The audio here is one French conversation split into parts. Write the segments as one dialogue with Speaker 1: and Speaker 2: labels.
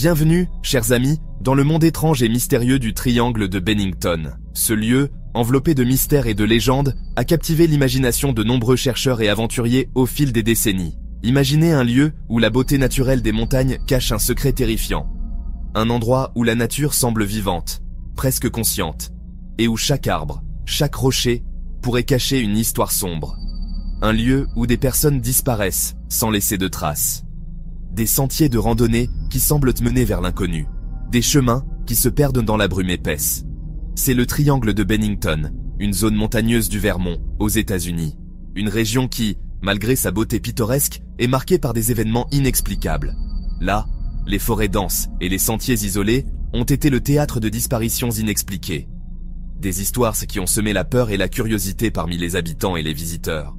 Speaker 1: Bienvenue, chers amis, dans le monde étrange et mystérieux du triangle de Bennington. Ce lieu, enveloppé de mystères et de légendes, a captivé l'imagination de nombreux chercheurs et aventuriers au fil des décennies. Imaginez un lieu où la beauté naturelle des montagnes cache un secret terrifiant. Un endroit où la nature semble vivante, presque consciente, et où chaque arbre, chaque rocher, pourrait cacher une histoire sombre. Un lieu où des personnes disparaissent sans laisser de traces. Des sentiers de randonnée qui semblent mener vers l'inconnu. Des chemins qui se perdent dans la brume épaisse. C'est le triangle de Bennington, une zone montagneuse du Vermont, aux États-Unis. Une région qui, malgré sa beauté pittoresque, est marquée par des événements inexplicables. Là, les forêts denses et les sentiers isolés ont été le théâtre de disparitions inexpliquées. Des histoires qui ont semé la peur et la curiosité parmi les habitants et les visiteurs.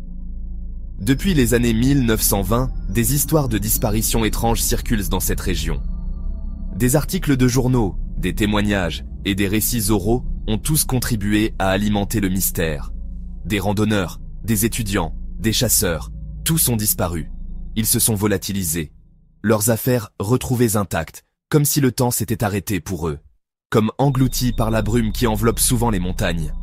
Speaker 1: Depuis les années 1920, des histoires de disparitions étranges circulent dans cette région. Des articles de journaux, des témoignages et des récits oraux ont tous contribué à alimenter le mystère. Des randonneurs, des étudiants, des chasseurs, tous ont disparu. Ils se sont volatilisés. Leurs affaires retrouvées intactes, comme si le temps s'était arrêté pour eux. Comme engloutis par la brume qui enveloppe souvent les montagnes.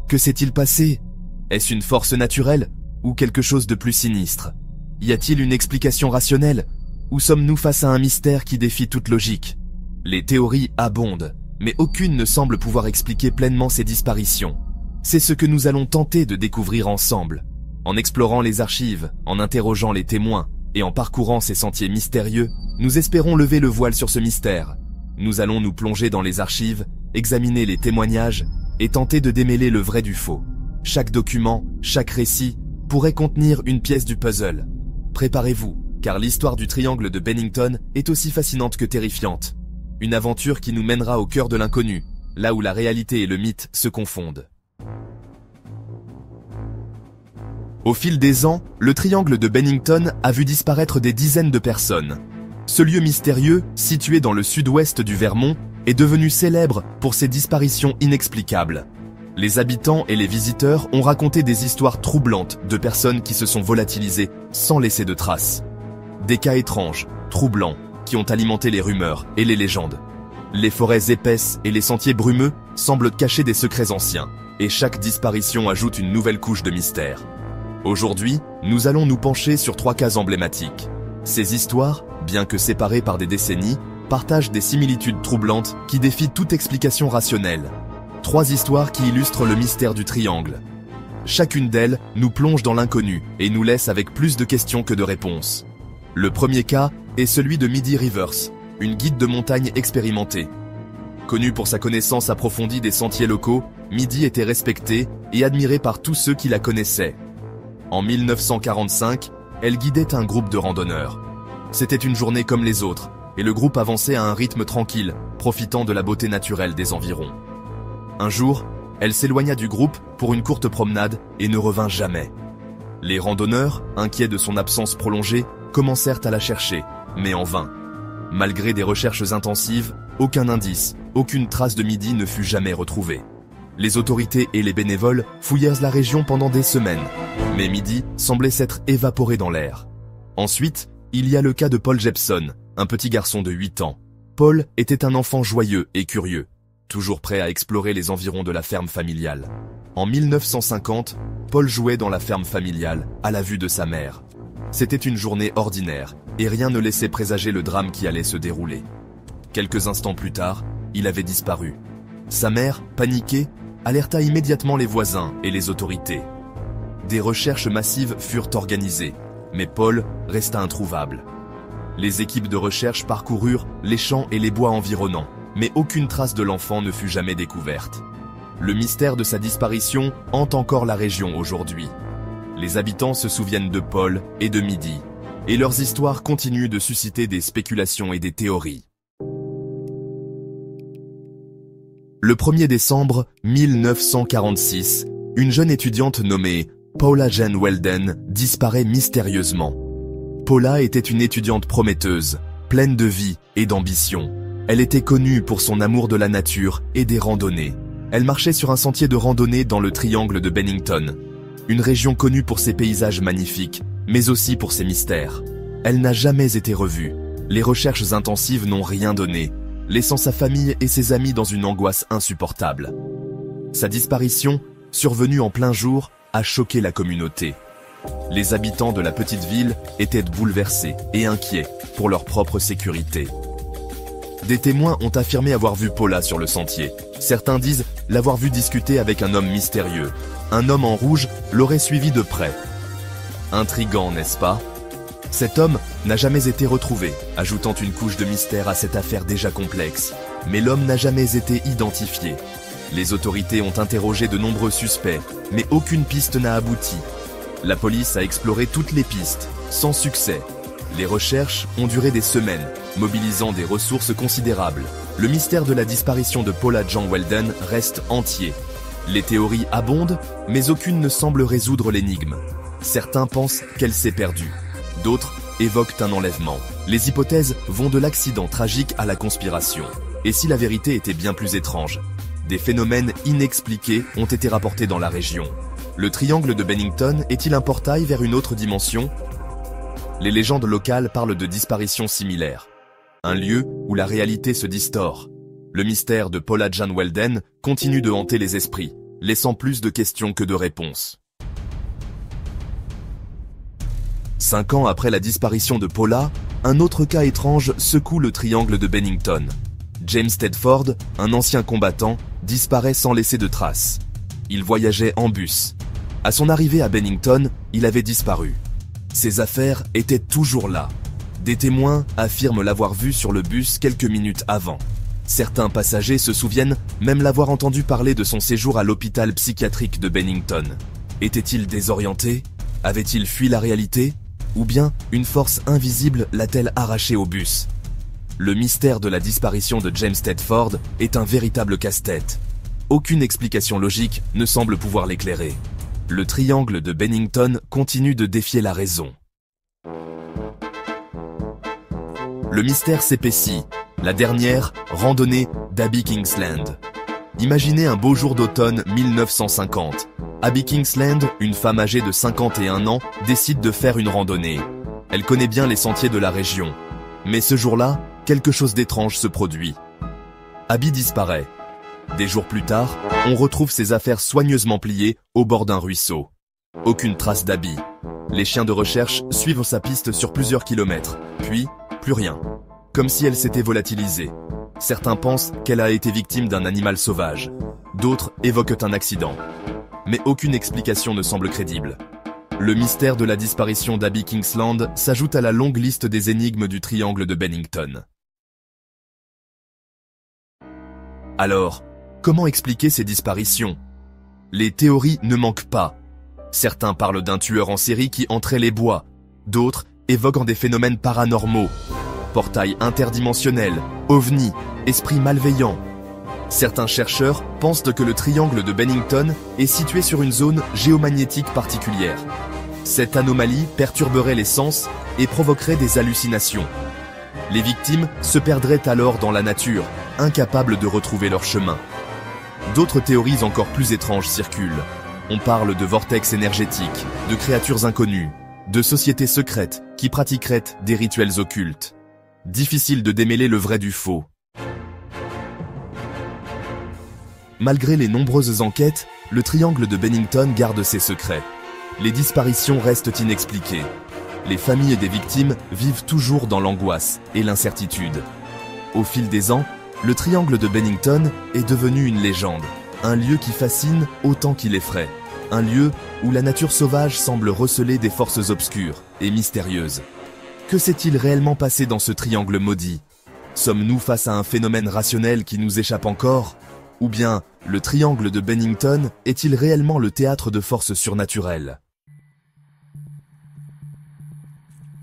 Speaker 1: Que s'est-il passé? Est-ce une force naturelle ou quelque chose de plus sinistre? Y a-t-il une explication rationnelle? Ou sommes-nous face à un mystère qui défie toute logique? Les théories abondent, mais aucune ne semble pouvoir expliquer pleinement ces disparitions. C'est ce que nous allons tenter de découvrir ensemble. En explorant les archives, en interrogeant les témoins et en parcourant ces sentiers mystérieux, nous espérons lever le voile sur ce mystère. Nous allons nous plonger dans les archives, examiner les témoignages et tenter de démêler le vrai du faux. Chaque document, chaque récit pourrait contenir une pièce du puzzle. Préparez-vous, car l'histoire du triangle de Bennington est aussi fascinante que terrifiante. Une aventure qui nous mènera au cœur de l'inconnu, là où la réalité et le mythe se confondent. Au fil des ans, le triangle de Bennington a vu disparaître des dizaines de personnes. Ce lieu mystérieux, situé dans le sud-ouest du Vermont, est devenu célèbre pour ses disparitions inexplicables. Les habitants et les visiteurs ont raconté des histoires troublantes de personnes qui se sont volatilisées sans laisser de traces. Des cas étranges, troublants, qui ont alimenté les rumeurs et les légendes. Les forêts épaisses et les sentiers brumeux semblent cacher des secrets anciens, et chaque disparition ajoute une nouvelle couche de mystère. Aujourd'hui, nous allons nous pencher sur 3 cas emblématiques. Ces histoires, bien que séparées par des décennies, partagent des similitudes troublantes qui défient toute explication rationnelle. 3 histoires qui illustrent le mystère du triangle. Chacune d'elles nous plonge dans l'inconnu et nous laisse avec plus de questions que de réponses. Le premier cas est celui de Midi Rivers, une guide de montagne expérimentée. Connue pour sa connaissance approfondie des sentiers locaux, Midi était respectée et admirée par tous ceux qui la connaissaient. En 1945, elle guidait un groupe de randonneurs. C'était une journée comme les autres, et le groupe avançait à un rythme tranquille, profitant de la beauté naturelle des environs. Un jour, elle s'éloigna du groupe pour une courte promenade et ne revint jamais. Les randonneurs, inquiets de son absence prolongée, commencèrent à la chercher, mais en vain. Malgré des recherches intensives, aucun indice, aucune trace de Midi ne fut jamais retrouvée. Les autorités et les bénévoles fouillèrent la région pendant des semaines, mais Midi semblait s'être évaporé dans l'air. Ensuite, il y a le cas de Paul Jepson, un petit garçon de 8 ans. Paul était un enfant joyeux et curieux, toujours prêt à explorer les environs de la ferme familiale. En 1950, Paul jouait dans la ferme familiale, à la vue de sa mère. C'était une journée ordinaire, et rien ne laissait présager le drame qui allait se dérouler. Quelques instants plus tard, il avait disparu. Sa mère, paniquée, alerta immédiatement les voisins et les autorités. Des recherches massives furent organisées, mais Paul resta introuvable. Les équipes de recherche parcoururent les champs et les bois environnants, mais aucune trace de l'enfant ne fut jamais découverte. Le mystère de sa disparition hante encore la région aujourd'hui. Les habitants se souviennent de Paul et de Midi, et leurs histoires continuent de susciter des spéculations et des théories. Le 1er décembre 1946, une jeune étudiante nommée Paula Jane Weldon disparaît mystérieusement. Paula était une étudiante prometteuse, pleine de vie et d'ambition. Elle était connue pour son amour de la nature et des randonnées. Elle marchait sur un sentier de randonnée dans le triangle de Bennington, une région connue pour ses paysages magnifiques, mais aussi pour ses mystères. Elle n'a jamais été revue, les recherches intensives n'ont rien donné, laissant sa famille et ses amis dans une angoisse insupportable. Sa disparition, survenue en plein jour, a choqué la communauté. Les habitants de la petite ville étaient bouleversés et inquiets pour leur propre sécurité. Des témoins ont affirmé avoir vu Paula sur le sentier. Certains disent l'avoir vue discuter avec un homme mystérieux. Un homme en rouge l'aurait suivi de près. Intriguant, n'est-ce pas? Cet homme n'a jamais été retrouvé, ajoutant une couche de mystère à cette affaire déjà complexe. Mais l'homme n'a jamais été identifié. Les autorités ont interrogé de nombreux suspects, mais aucune piste n'a abouti. La police a exploré toutes les pistes, sans succès. Les recherches ont duré des semaines, mobilisant des ressources considérables. Le mystère de la disparition de Paula Jean Weldon reste entier. Les théories abondent, mais aucune ne semble résoudre l'énigme. Certains pensent qu'elle s'est perdue. D'autres évoquent un enlèvement. Les hypothèses vont de l'accident tragique à la conspiration. Et si la vérité était bien plus étrange? Des phénomènes inexpliqués ont été rapportés dans la région. Le triangle de Bennington est-il un portail vers une autre dimension? Les légendes locales parlent de disparitions similaires. Un lieu où la réalité se distord. Le mystère de Paula Jean Weldon continue de hanter les esprits, laissant plus de questions que de réponses. 5 ans après la disparition de Paula, un autre cas étrange secoue le triangle de Bennington. James Tedford, un ancien combattant, disparaît sans laisser de traces. Il voyageait en bus. À son arrivée à Bennington, il avait disparu. Ses affaires étaient toujours là. Des témoins affirment l'avoir vu sur le bus quelques minutes avant. Certains passagers se souviennent même l'avoir entendu parler de son séjour à l'hôpital psychiatrique de Bennington. Était-il désorienté? Avait-il fui la réalité? Ou bien une force invisible l'a-t-elle arraché au bus? Le mystère de la disparition de James Tedford est un véritable casse-tête. Aucune explication logique ne semble pouvoir l'éclairer. Le triangle de Bennington continue de défier la raison. Le mystère s'épaissit. La dernière, randonnée d'Abby Kingsland. Imaginez un beau jour d'automne 1950. Abby Kingsland, une femme âgée de 51 ans, décide de faire une randonnée. Elle connaît bien les sentiers de la région. Mais ce jour-là, quelque chose d'étrange se produit. Abby disparaît. Des jours plus tard, on retrouve ses affaires soigneusement pliées au bord d'un ruisseau. Aucune trace d'Abby. Les chiens de recherche suivent sa piste sur plusieurs kilomètres, puis plus rien. Comme si elle s'était volatilisée. Certains pensent qu'elle a été victime d'un animal sauvage. D'autres évoquent un accident. Mais aucune explication ne semble crédible. Le mystère de la disparition d'Abby Kingsland s'ajoute à la longue liste des énigmes du triangle de Bennington. Alors, comment expliquer ces disparitions? Les théories ne manquent pas. Certains parlent d'un tueur en série qui entrait les bois. D'autres évoquent des phénomènes paranormaux. Portail interdimensionnel, ovnis, esprits malveillants. Certains chercheurs pensent que le triangle de Bennington est situé sur une zone géomagnétique particulière. Cette anomalie perturberait les sens et provoquerait des hallucinations. Les victimes se perdraient alors dans la nature, incapables de retrouver leur chemin. D'autres théories encore plus étranges circulent. On parle de vortex énergétiques, de créatures inconnues, de sociétés secrètes qui pratiqueraient des rituels occultes. Difficile de démêler le vrai du faux. Malgré les nombreuses enquêtes, le triangle de Bennington garde ses secrets. Les disparitions restent inexpliquées. Les familles des victimes vivent toujours dans l'angoisse et l'incertitude. Au fil des ans, le triangle de Bennington est devenu une légende, un lieu qui fascine autant qu'il effraie, un lieu où la nature sauvage semble receler des forces obscures et mystérieuses. Que s'est-il réellement passé dans ce triangle maudit? Sommes-nous face à un phénomène rationnel qui nous échappe encore? Ou bien, le triangle de Bennington est-il réellement le théâtre de forces surnaturelles?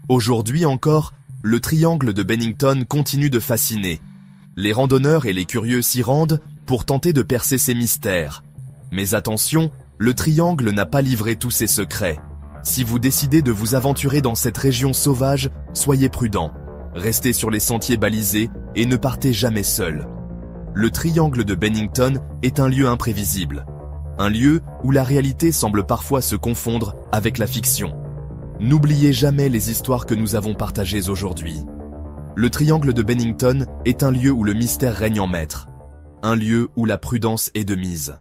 Speaker 1: Aujourd'hui encore, le triangle de Bennington continue de fasciner. Les randonneurs et les curieux s'y rendent pour tenter de percer ses mystères. Mais attention, le triangle n'a pas livré tous ses secrets. Si vous décidez de vous aventurer dans cette région sauvage, soyez prudent. Restez sur les sentiers balisés et ne partez jamais seul. Le triangle de Bennington est un lieu imprévisible. Un lieu où la réalité semble parfois se confondre avec la fiction. N'oubliez jamais les histoires que nous avons partagées aujourd'hui. Le triangle de Bennington est un lieu où le mystère règne en maître. Un lieu où la prudence est de mise.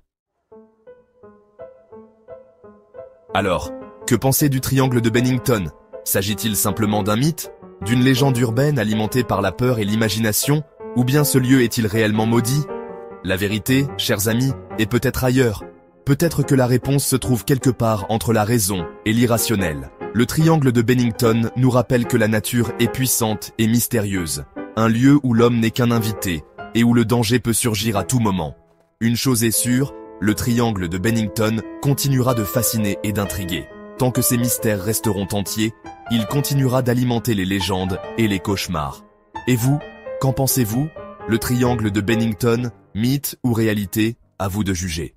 Speaker 1: Alors, que penser du triangle de Bennington? S'agit-il simplement d'un mythe, d'une légende urbaine alimentée par la peur et l'imagination, ou bien ce lieu est-il réellement maudit? La vérité, chers amis, est peut-être ailleurs. Peut-être que la réponse se trouve quelque part entre la raison et l'irrationnel. Le triangle de Bennington nous rappelle que la nature est puissante et mystérieuse. Un lieu où l'homme n'est qu'un invité et où le danger peut surgir à tout moment. Une chose est sûre, le triangle de Bennington continuera de fasciner et d'intriguer. Tant que ces mystères resteront entiers, il continuera d'alimenter les légendes et les cauchemars. Et vous, qu'en pensez-vous? Le triangle de Bennington, mythe ou réalité, à vous de juger.